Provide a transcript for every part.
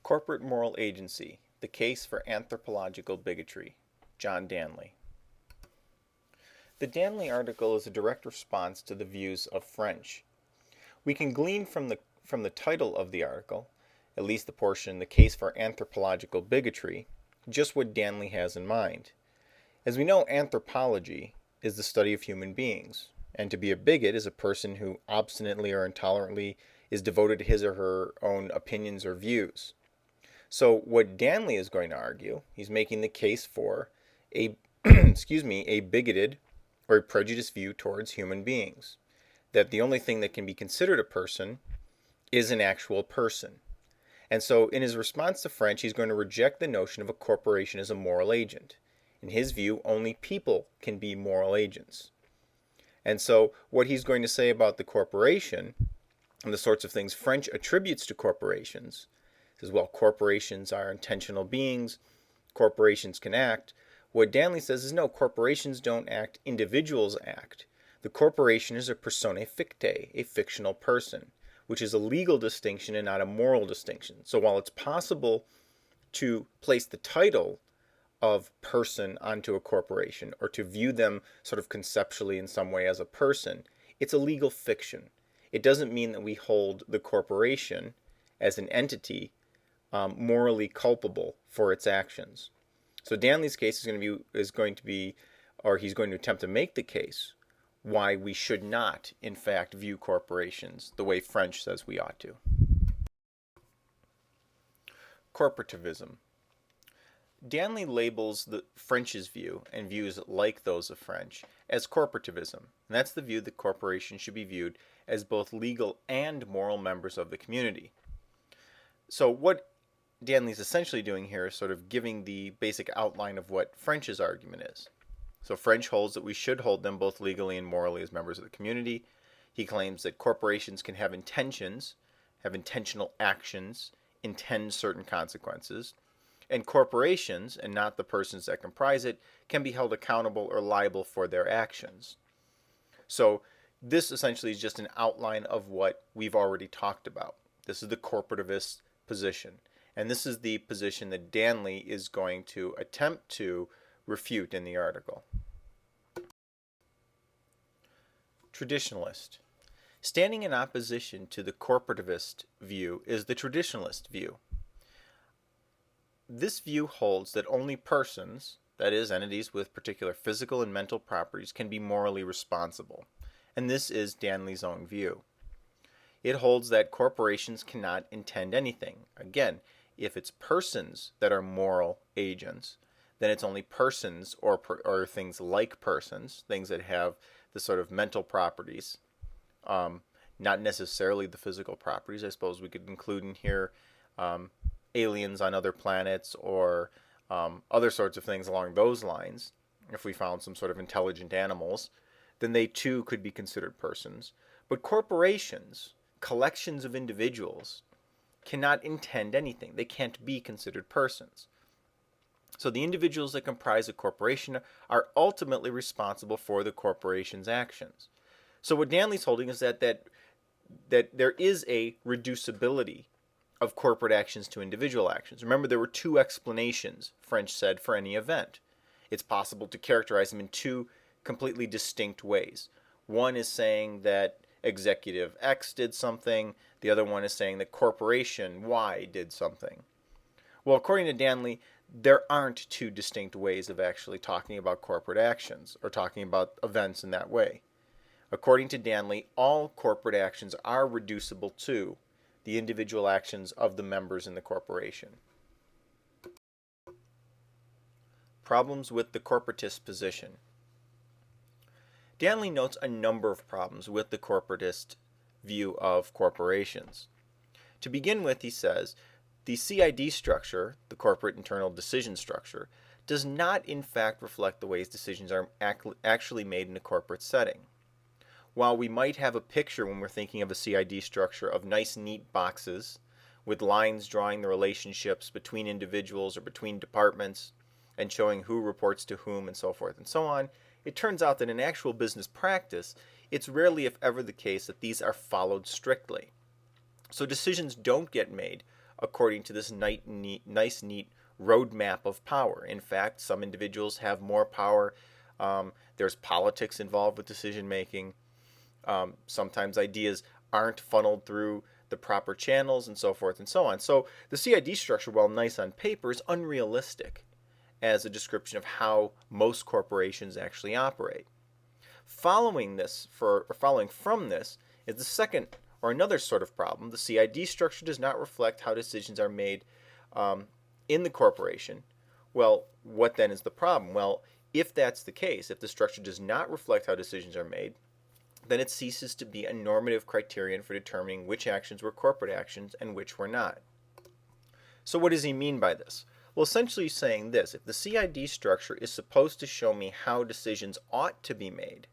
Corporate Moral Agency, The Case for Anthropological Bigotry, John Danley. The Danley article is a direct response to the views of French. We can glean from the title of the article, at least the portion, The Case for Anthropological Bigotry, just what Danley has in mind. As we know, anthropology is the study of human beings, and to be a bigot is a person who obstinately or intolerantly is devoted to his or her own opinions or views. So what Danley is going to argue, he's making the case for a a bigoted or a prejudiced view towards human beings. That the only thing that can be considered a person is an actual person. And so in his response to French, he's going to reject the notion of a corporation as a moral agent. In his view, only people can be moral agents. And so what he's going to say about the corporation and the sorts of things French attributes to corporations, says, well, corporations are intentional beings, corporations can act. What Danley says is, no, corporations don't act, individuals act. The corporation is a personae fictae, a fictional person, which is a legal distinction and not a moral distinction. So while it's possible to place the title of person onto a corporation or to view them sort of conceptually in some way as a person, it's a legal fiction. It doesn't mean that we hold the corporation as an entity morally culpable for its actions. So Danley's case he's going to attempt to make the case why we should not, in fact, view corporations the way French says we ought to. Corporativism. Danley labels the French's view and views like those of French as corporativism. And that's the view that corporations should be viewed as both legal and moral members of the community. So what Danley's essentially doing here is sort of giving the basic outline of what French's argument is. So French holds that we should hold them both legally and morally as members of the community. He claims that corporations can have intentions, have intentional actions, intend certain consequences, and corporations, and not the persons that comprise it, can be held accountable or liable for their actions. So this essentially is just an outline of what we've already talked about. This is the corporativist position. And this is the position that Danley is going to attempt to refute in the article. Traditionalist. Standing in opposition to the corporativist view is the traditionalist view. This view holds that only persons, that is, entities with particular physical and mental properties, can be morally responsible. And this is Danley's own view. It holds that corporations cannot intend anything. Again, if it's persons that are moral agents, then it's only persons or things like persons, things that have the sort of mental properties, not necessarily the physical properties. I suppose we could include in here aliens on other planets or other sorts of things along those lines. If we found some sort of intelligent animals, then they too could be considered persons. But corporations, collections of individuals, cannot intend anything. They can't be considered persons. So the individuals that comprise a corporation are ultimately responsible for the corporation's actions. So what Danley's holding is that there is a reducibility of corporate actions to individual actions. Remember, there were two explanations, French said, for any event. It's possible to characterize them in two completely distinct ways. One is saying that executive X did something. The other one is saying that corporation Y did something. Well, according to Danley, there aren't two distinct ways of actually talking about corporate actions or talking about events in that way. According to Danley, all corporate actions are reducible to the individual actions of the members in the corporation. Problems with the corporatist position. Danley notes a number of problems with the corporatist view of corporations. To begin with, he says, the CID structure, the corporate internal decision structure, does not in fact reflect the ways decisions are actually made in a corporate setting. While we might have a picture when we're thinking of a CID structure of nice, neat boxes with lines drawing the relationships between individuals or between departments and showing who reports to whom and so forth and so on, it turns out that in actual business practice, it's rarely if ever the case that these are followed strictly. So decisions don't get made according to this nice, neat roadmap of power. In fact, some individuals have more power. There's politics involved with decision making. Sometimes ideas aren't funneled through the proper channels and so forth and so on. So the CID structure, while nice on paper, is unrealistic as a description of how most corporations actually operate. Following from this is the second or another sort of problem. The CID structure does not reflect how decisions are made in the corporation. Well, what then is the problem? Well, if that's the case, if the structure does not reflect how decisions are made, then it ceases to be a normative criterion for determining which actions were corporate actions and which were not. So what does he mean by this? Well, essentially he's saying this: if the CID structure is supposed to show me how decisions ought to be made,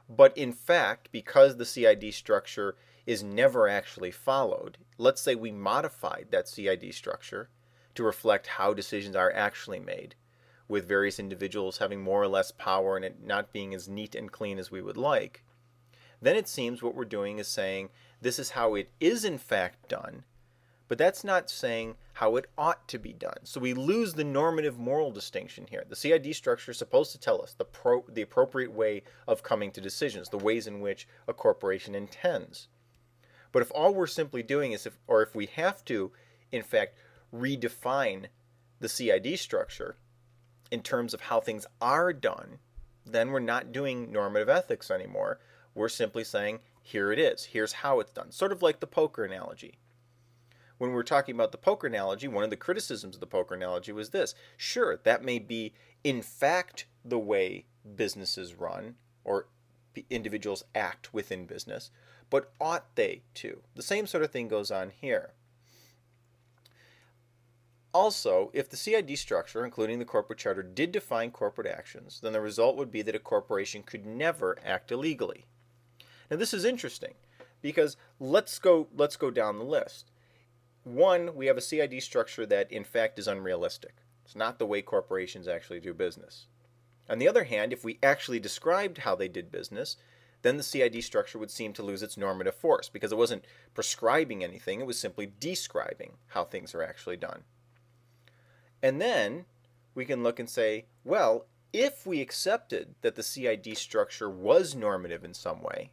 but in fact, because the CID structure is never actually followed, let's say we modified that CID structure to reflect how decisions are actually made, with various individuals having more or less power and it not being as neat and clean as we would like, then it seems what we're doing is saying this is how it is in fact done, but that's not saying how it ought to be done. So we lose the normative moral distinction here. The CID structure is supposed to tell us the appropriate way of coming to decisions, the ways in which a corporation intends. But if all we're simply doing is, if we have to, in fact, redefine the CID structure in terms of how things are done, then we're not doing normative ethics anymore. We're simply saying, here it is. Here's how it's done. Sort of like the poker analogy. When we're talking about the poker analogy, one of the criticisms of the poker analogy was this: sure, that may be in fact the way businesses run or individuals act within business, but ought they to? The same sort of thing goes on here. Also, if the CID structure, including the corporate charter, did define corporate actions, then the result would be that a corporation could never act illegally. Now this is interesting because let's go down the list. One, we have a CID structure that in fact is unrealistic. It's not the way corporations actually do business. On the other hand, if we actually described how they did business, then the CID structure would seem to lose its normative force because it wasn't prescribing anything, it was simply describing how things are actually done. And then we can look and say, well, if we accepted that the CID structure was normative in some way,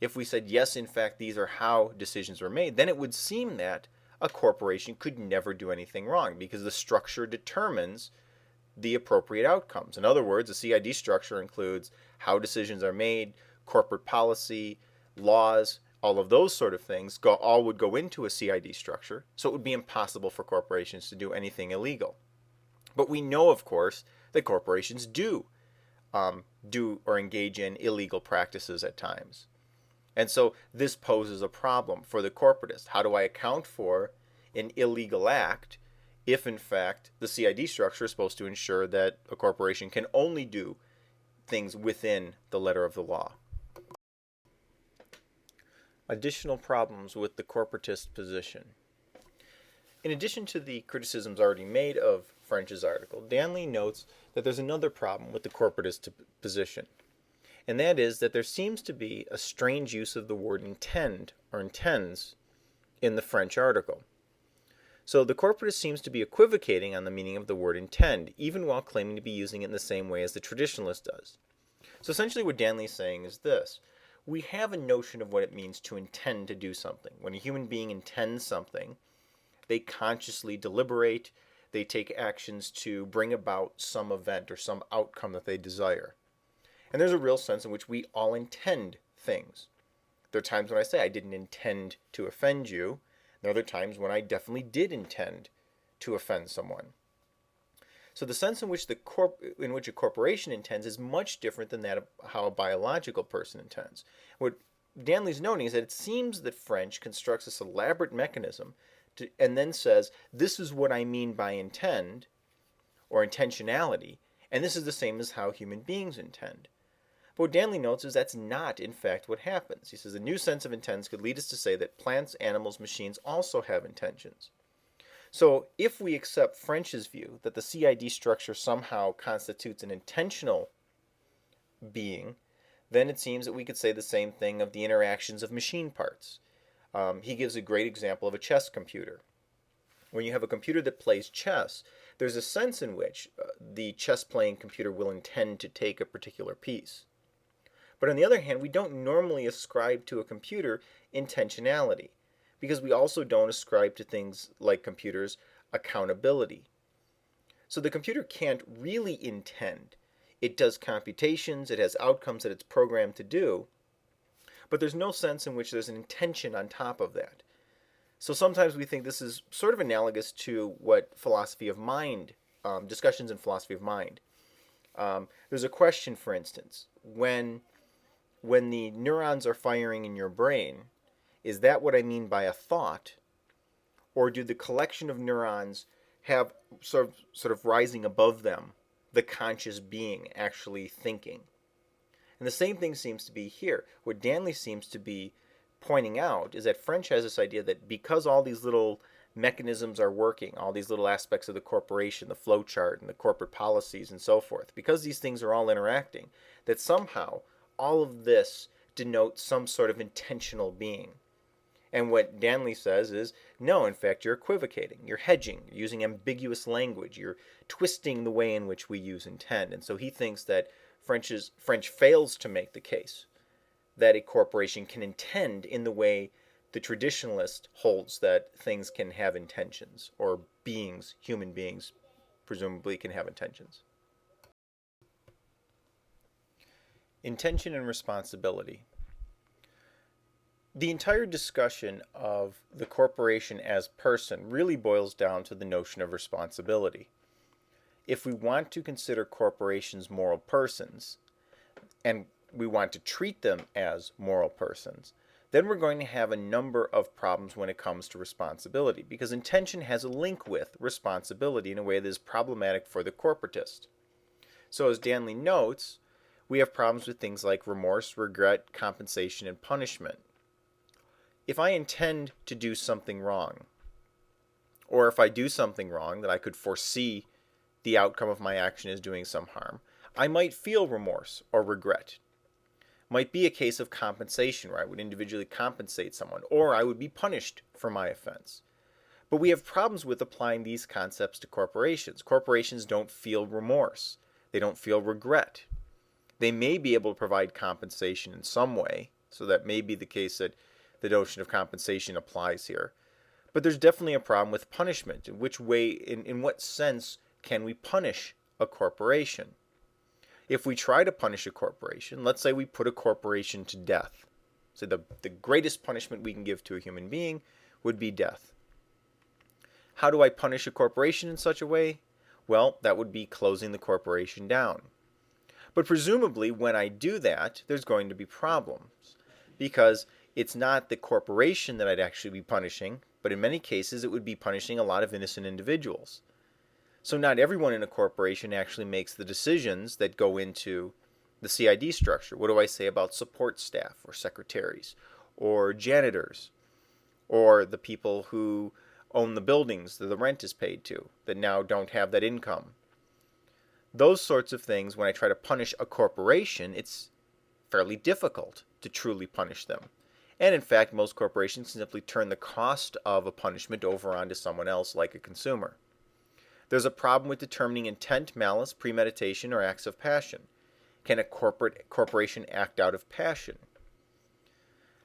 if we said, yes, in fact, these are how decisions were made, then it would seem that a corporation could never do anything wrong because the structure determines the appropriate outcomes. In other words, the CID structure includes how decisions are made, corporate policy, laws, all of those sort of things all would go into a CID structure, so it would be impossible for corporations to do anything illegal. But we know, of course, that corporations do or engage in illegal practices at times. And so this poses a problem for the corporatist. How do I account for an illegal act if, in fact, the CID structure is supposed to ensure that a corporation can only do things within the letter of the law? Additional problems with the corporatist position. In addition to the criticisms already made of French's article, Danley notes that there's another problem with the corporatist position, and that is that there seems to be a strange use of the word intend or intends in the French article. So the corporatist seems to be equivocating on the meaning of the word intend, even while claiming to be using it in the same way as the traditionalist does. So essentially what Danley is saying is this: we have a notion of what it means to intend to do something. When a human being intends something, they consciously deliberate, they take actions to bring about some event or some outcome that they desire. And there's a real sense in which we all intend things. There are times when I say I didn't intend to offend you. There are other times when I definitely did intend to offend someone. So the sense in which a corporation intends is much different than that of how a biological person intends. What Danley's noting is that it seems that French constructs this elaborate mechanism and then says, this is what I mean by intend or intentionality, and this is the same as how human beings intend. But what Danley notes is that's not, in fact, what happens. He says a new sense of intents could lead us to say that plants, animals, machines also have intentions. So if we accept French's view that the CID structure somehow constitutes an intentional being, then it seems that we could say the same thing of the interactions of machine parts. He gives a great example of a chess computer. When you have a computer that plays chess, there's a sense in which the chess playing computer will intend to take a particular piece. But on the other hand, we don't normally ascribe to a computer intentionality, because we also don't ascribe to things like computers accountability. So the computer can't really intend. It does computations, it has outcomes that it's programmed to do, but there's no sense in which there's an intention on top of that. So sometimes we think this is sort of analogous to what philosophy of mind, discussions in philosophy of mind. There's a question, for instance, when the neurons are firing in your brain, is that what I mean by a thought? Or do the collection of neurons have sort of rising above them the conscious being actually thinking? And the same thing seems to be here. What Danley seems to be pointing out is that French has this idea that because all these little mechanisms are working, all these little aspects of the corporation, the flow chart and the corporate policies and so forth, because these things are all interacting, that somehow all of this denotes some sort of intentional being. And what Danley says is, no, in fact, you're equivocating, you're hedging, you're using ambiguous language, you're twisting the way in which we use intend. And so he thinks that French fails to make the case that a corporation can intend in the way the traditionalist holds that things can have intentions, or beings, human beings, presumably can have intentions. Intention and responsibility. The entire discussion of the corporation as person really boils down to the notion of responsibility. If we want to consider corporations moral persons, and we want to treat them as moral persons, then we're going to have a number of problems when it comes to responsibility, because intention has a link with responsibility in a way that is problematic for the corporatist. So as Danley notes, we have problems with things like remorse, regret, compensation, and punishment. If I intend to do something wrong, or if I do something wrong that I could foresee the outcome of my action is doing some harm, I might feel remorse or regret. Might be a case of compensation where I would individually compensate someone, or I would be punished for my offense. But we have problems with applying these concepts to corporations. Corporations don't feel remorse. They don't feel regret. They may be able to provide compensation in some way, so that may be the case that the notion of compensation applies here. But there's definitely a problem with punishment. In which way, in what sense can we punish a corporation? If we try to punish a corporation, let's say we put a corporation to death. So the greatest punishment we can give to a human being would be death. How do I punish a corporation in such a way? Well, that would be closing the corporation down. But presumably, when I do that, there's going to be problems, because it's not the corporation that I'd actually be punishing, but in many cases it would be punishing a lot of innocent individuals. So not everyone in a corporation actually makes the decisions that go into the CID structure. What do I say about support staff, or secretaries, or janitors, or the people who own the buildings that the rent is paid to, that now don't have that income? Those sorts of things, when I try to punish a corporation, it's fairly difficult to truly punish them. And in fact, most corporations simply turn the cost of a punishment over onto someone else, like a consumer. There's a problem with determining intent, malice, premeditation, or acts of passion. Can a corporation act out of passion?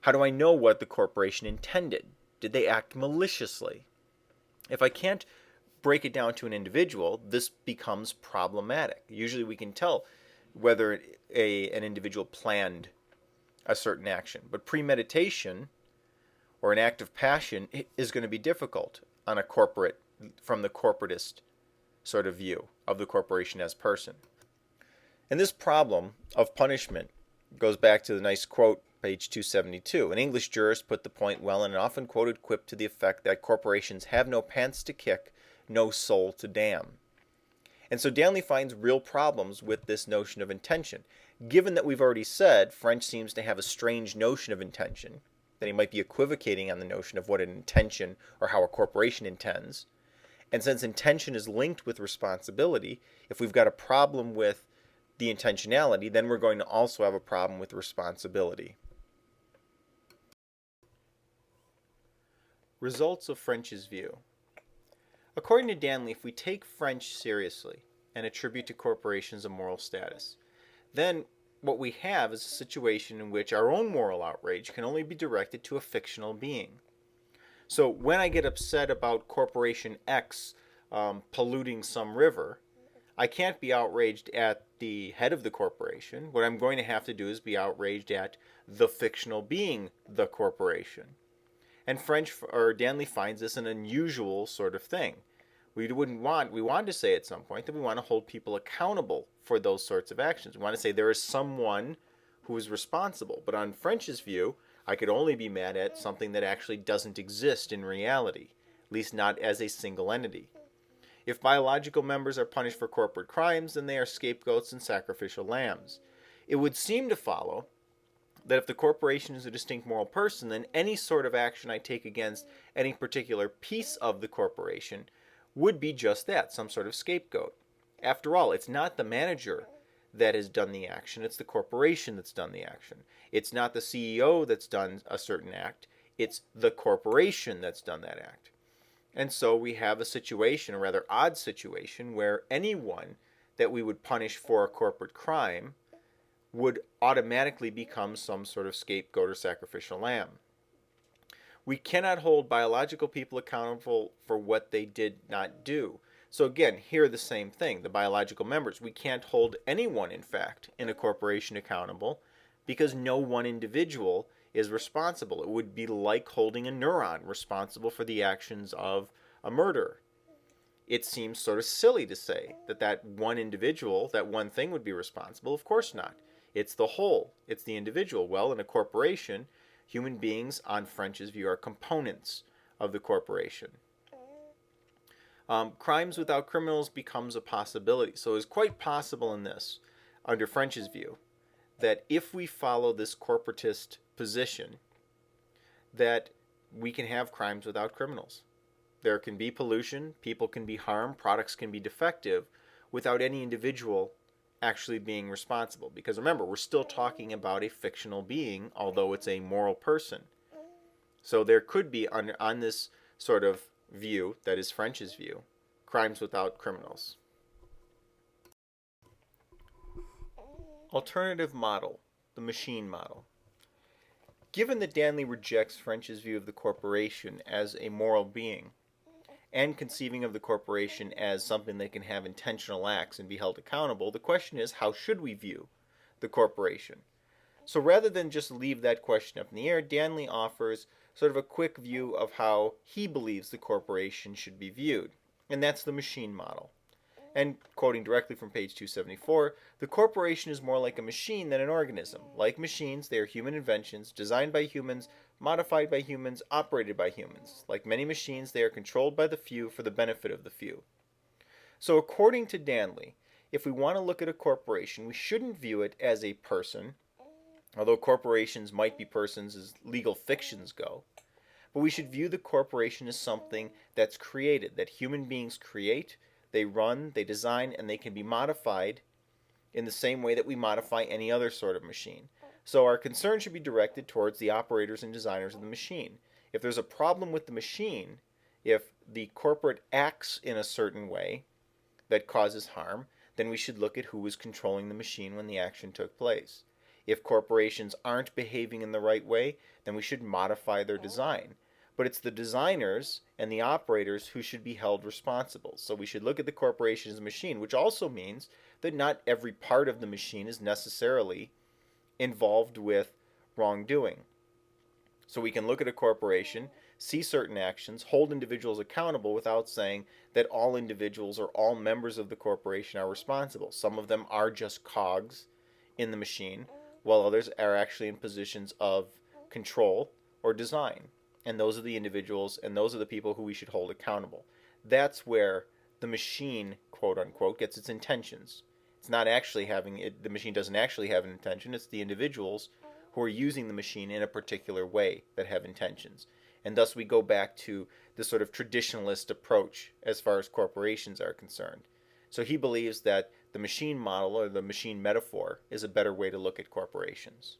How do I know what the corporation intended? Did they act maliciously? If I can't break it down to an individual, this becomes problematic. Usually we can tell whether an individual planned a certain action. But premeditation, or an act of passion, is going to be difficult on a corporate, from the corporatist sort of view of the corporation as person. And this problem of punishment goes back to the nice quote, page 272. An English jurist put the point well in an often quoted quip to the effect that corporations have no pants to kick, no soul to damn. And so Danley finds real problems with this notion of intention. Given that we've already said French seems to have a strange notion of intention, that he might be equivocating on the notion of what an intention or how a corporation intends, and since intention is linked with responsibility, if we've got a problem with the intentionality, then we're going to also have a problem with responsibility. Results of French's view. According to Danley, if we take French seriously and attribute to corporations a moral status, then what we have is a situation in which our own moral outrage can only be directed to a fictional being. So when I get upset about Corporation X polluting some river, I can't be outraged at the head of the corporation. What I'm going to have to do is be outraged at the fictional being, the corporation. And Danley finds this an unusual sort of thing. We want to say at some point that we want to hold people accountable for those sorts of actions. We want to say there is someone who is responsible. But on French's view, I could only be mad at something that actually doesn't exist in reality, at least not as a single entity. If biological members are punished for corporate crimes, then they are scapegoats and sacrificial lambs. It would seem to follow that if the corporation is a distinct moral person, then any sort of action I take against any particular piece of the corporation would be just that, some sort of scapegoat. After all, it's not the manager that has done the action, it's the corporation that's done the action. It's not the CEO that's done a certain act, it's the corporation that's done that act. And so we have a situation, a rather odd situation, where anyone that we would punish for a corporate crime would automatically become some sort of scapegoat or sacrificial lamb. We cannot hold biological people accountable for what they did not do. So again, here the same thing, the biological members. We can't hold anyone, in fact, in a corporation accountable because no one individual is responsible. It would be like holding a neuron responsible for the actions of a murderer. It seems sort of silly to say that one individual, that one thing would be responsible. Of course not. It's the whole. It's the individual. Well, in a corporation, human beings, on French's view, are components of the corporation. Crimes without criminals becomes a possibility. So it's quite possible in this, under French's view, that if we follow this corporatist position, that we can have crimes without criminals. There can be pollution, people can be harmed, products can be defective, without any individual actually being responsible. Because remember, we're still talking about a fictional being, although it's a moral person. So there could be, on this sort of view, that is French's view, crimes without criminals. Alternative model, the machine model. Given that Danley rejects French's view of the corporation as a moral being, and conceiving of the corporation as something that can have intentional acts and be held accountable, the question is, how should we view the corporation? So rather than just leave that question up in the air, Danley offers sort of a quick view of how he believes the corporation should be viewed, and that's the machine model. And quoting directly from page 274, the corporation is more like a machine than an organism. Like machines, they are human inventions, designed by humans, modified by humans, operated by humans. Like many machines, they are controlled by the few for the benefit of the few. So according to Danley, if we want to look at a corporation, we shouldn't view it as a person, although corporations might be persons as legal fictions go. But we should view the corporation as something that's created, that human beings create, they run, they design, and they can be modified in the same way that we modify any other sort of machine. So our concern should be directed towards the operators and designers of the machine. If there's a problem with the machine, if the corporate acts in a certain way that causes harm, then we should look at who was controlling the machine when the action took place. If corporations aren't behaving in the right way, then we should modify their design. But it's the designers and the operators who should be held responsible. So we should look at the corporation as a machine, which also means that not every part of the machine is necessarily involved with wrongdoing. So we can look at a corporation, see certain actions, hold individuals accountable without saying that all individuals or all members of the corporation are responsible. Some of them are just cogs in the machine, while others are actually in positions of control or design. And those are the individuals, and those are the people who we should hold accountable. That's where the machine, quote unquote, gets its intentions. It's not actually having it, the machine doesn't actually have an intention. It's the individuals who are using the machine in a particular way that have intentions. And thus we go back to the sort of traditionalist approach as far as corporations are concerned. So he believes that the machine model or the machine metaphor is a better way to look at corporations.